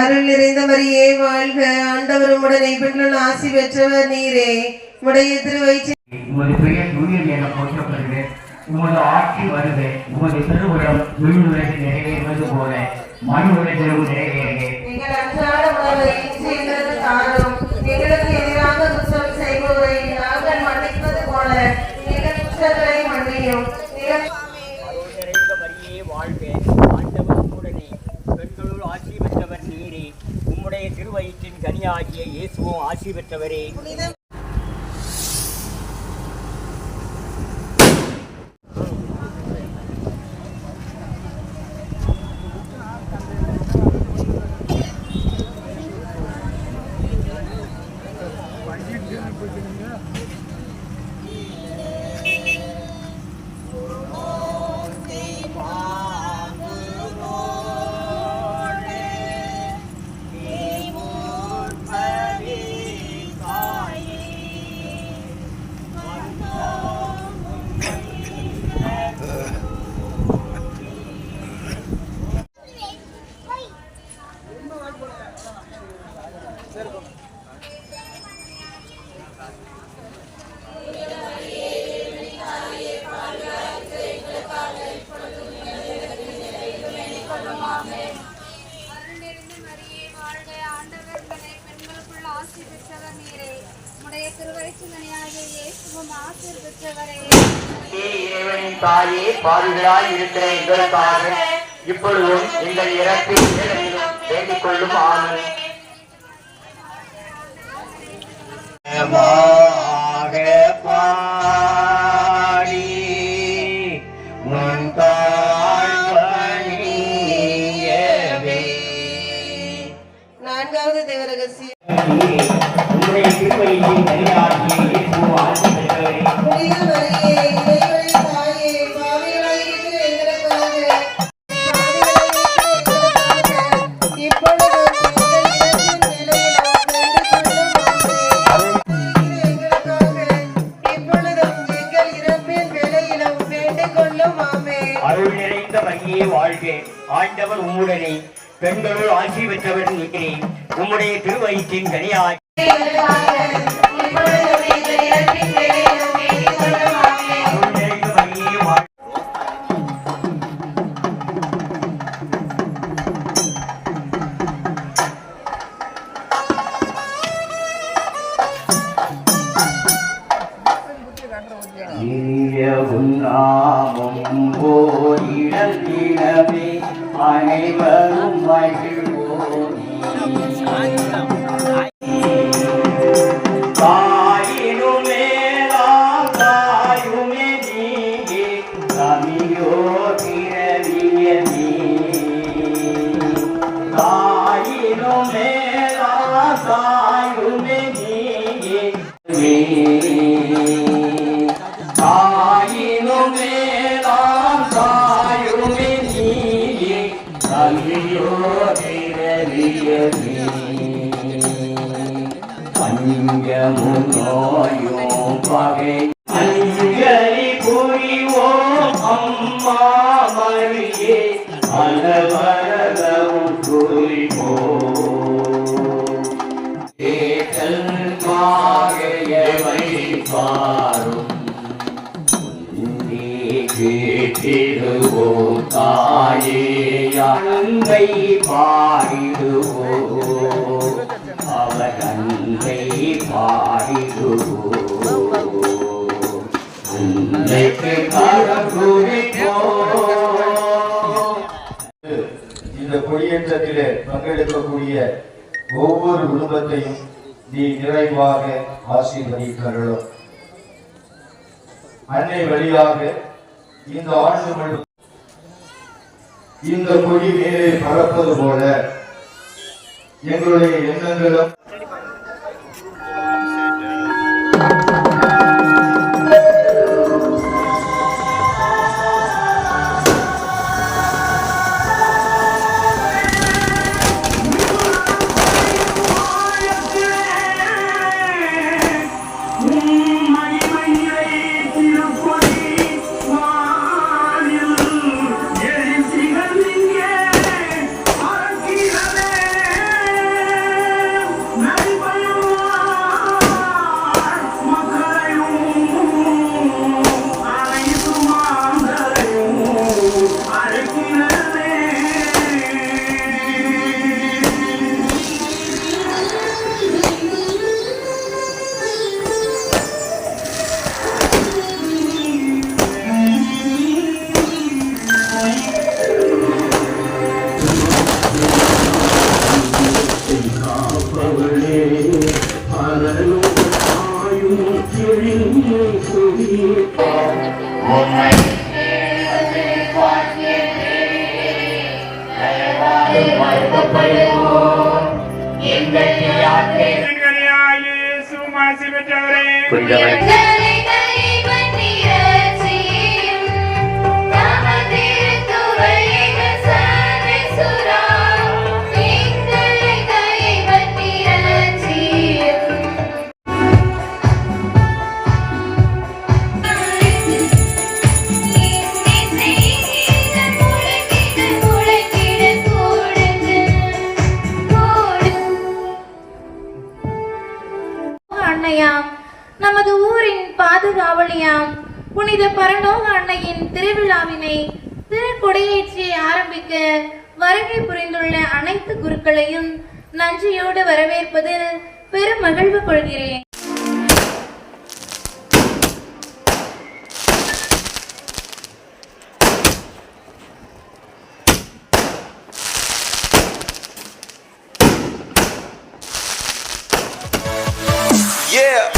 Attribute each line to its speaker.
Speaker 1: அருள் நிறைந்த மரியே வாழ்க, ஆண்டவர் உம்முடனே, பெண்களுள் ஆசி பெற்றவர் நீரே. உம்முடைய திருவயிற்றின்
Speaker 2: உமது பெயர் தூயது என போற்றப்படுது. உமது ஆட்சி வருக. உமது திருவுளம் விண்ணுலகில் நிறைவேறுவது போல மண் உலகிலும் நிறைவேறுக.
Speaker 1: எங்கள் அன்றாட உணவை இன்று எங்களுக்கு தாரும். எங்களுக்கு எதிராக குற்றம் செய்வோரை நாங்கள் மன்னிப்பது போல எங்கள் குற்றங்களை மன்னியும்.
Speaker 3: ஆசி பெற்றவர் நீரே. உம்முடைய திருவயிற்றின் கனியாகிய இயேசுவும் ஆசி பெற்றவரே.
Speaker 2: இறைவனின் தாயே, பாவிகளாய் இருக்கிற எங்களுக்காக இப்பொழுதும் எங்கள் இறப்பின் வேளையிலும் வேண்டிக் கொள்ளும். ஆமென்.
Speaker 1: நான்காவது தேவரகசியம்.
Speaker 2: உம்முடைய திருவயிற்றின் கனியாகிய இயேசுவும் ஆசி பெற்றவரே.
Speaker 1: புனித மரியே, இறைவனின் தாயே, பாவிகளாய் இருக்கிற எங்களுக்காக இப்பொழுதும் எங்கள் இறப்பின் வேளையிலும் வேண்டிக் கொள்ளும். ஆமென்.
Speaker 2: அருள் நிறைந்த மரியே வாழ்க, ஆண்டவர் உம்முடனே, பெண்களுள் ஆசி பெற்றவர் நீரே. உம்முடைய திருவயிற்றின் கனியாகிய நாமம் போரிடல் தினமே அனைவரும் மகிழ்வோம். தாயினும் மேலாம் தாயுமே நீயே, தமிழோ பிறவிய நீ. தாயினும் மேலாம் தாயுமே நீயே, தாயினும் மேலாம் தாயுமே நீயே, தமிழோ பிறவிய நீ. பஞ்சமும் நோயும் பகை அஞ்சலி புரிவோம் அம்மா மரியே, அலவரவும் புரிவோம். ஏற்றல் மாகையவை பாரும் கேட்டிடுவோம் தாயே, அன்பை பாடிடுவோம், அவர் அன்பை பாடிடுவோம். அன்னைக்கு கரம் குறிப்போம்.
Speaker 4: இந்த கொடியேற்றத்திலே பங்கெடுக்கக்கூடிய ஒவ்வொரு குடும்பத்தையும் நீ நிறைவாக ஆசீர்வதிக்கருளும். அன்னை வழியாக இந்த ஆண்டு முழு இந்த கொடி மேலே பறப்பது போல எங்களுடைய எண்ணங்களும்
Speaker 2: உம்மை மறுக்கப்படுவோம் எங்கள் யாத்திரை புரிந்தவர்
Speaker 5: அன்னையாம், நமது ஊரின் பாதுகாவலியாம் புனித பரலோக அன்னையின் திருவிழாவினை திருக்கொடியேற்றி ஆரம்பிக்க வருகை புரிந்துள்ள அனைத்து குருக்களையும் நன்றியோடு வரவேற்பதில் பெரும் மகிழ்வு கொள்கிறேன்.
Speaker 6: Yeah.